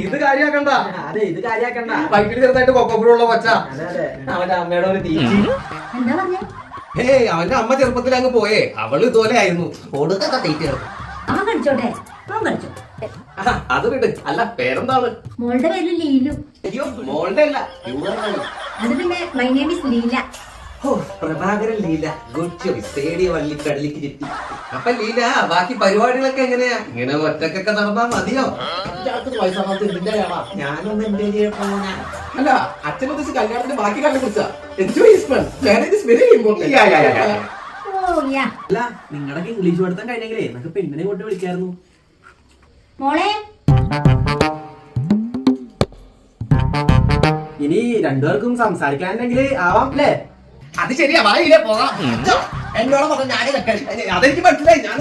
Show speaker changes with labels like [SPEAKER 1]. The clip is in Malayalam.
[SPEAKER 1] ഇത് കാര്യാക്കണ്ട.
[SPEAKER 2] അതെ, ഇത് കാര്യാക്കണ്ട.
[SPEAKER 1] വൈകിട്ട് ചെറുതായിട്ട് കൊക്കപ്പുഴുള്ള കൊച്ച.
[SPEAKER 2] അതെ അതെ, അവന്റെ അമ്മയുടെ ഒരു തീച്ചി.
[SPEAKER 3] എന്താ പറഞ്ഞേ?
[SPEAKER 1] ഏയ് അവന്റെ അമ്മ ചെറുപ്പത്തിൽ അങ്ങ് പോയേ. അവള് ഇതുപോലെ ആയിരുന്നു. കൊടുക്കാത്ത തീറ്റ.
[SPEAKER 3] അവൻ കളിച്ചോട്ടെ, അവൻ കളിച്ചോ.
[SPEAKER 1] അത് വിട്. അല്ല പേരെന്താണ്?
[SPEAKER 3] മോളുടെ പേര് ലീലു.
[SPEAKER 1] അയ്യോ മോളുടെ അല്ല,
[SPEAKER 3] അത് പിന്നെ my name is Leela.
[SPEAKER 1] Prabhakaran Leela. Good choice. തേടിയ വള്ളി കടലിക്ക് ചുറ്റി. അപ്പൊ ലീല, ബാക്കി പരിപാടികളൊക്കെ എങ്ങനെയാ? ഇങ്ങനെ ഒറ്റക്കൊക്കെ നടന്നാ മതിയോ?
[SPEAKER 2] ഞാനൊന്ന് എൻജോയ് ചെയ്യപ്പോ
[SPEAKER 1] അല്ല അച്ഛൻ ഉദ്ദേശിച്ച കല്യാണത്തിന്റെ ബാക്കി കാര്യം കുറിച്ചാ. Enjoy marriage is very important.
[SPEAKER 3] Oh yeah.
[SPEAKER 2] അല്ല, നിങ്ങളൊക്കെ ഇംഗ്ലീഷ് പഠിത്തം കഴിഞ്ഞെങ്കിലേ നമുക്ക് പെണ്ണിനെ കൊണ്ട് വിളിക്കായിരുന്നു.
[SPEAKER 3] മോളെ,
[SPEAKER 2] ഇനി രണ്ടുപേർക്കും സംസാരിക്കാനുണ്ടെങ്കിൽ ആവാം അല്ലേ?
[SPEAKER 1] അത് ശരിയാ. വായില്ലേ പോകാം. എന്നോട് പറഞ്ഞു ഞാനേ അതെനിക്ക് മനസ്സിലായി. ഞാൻ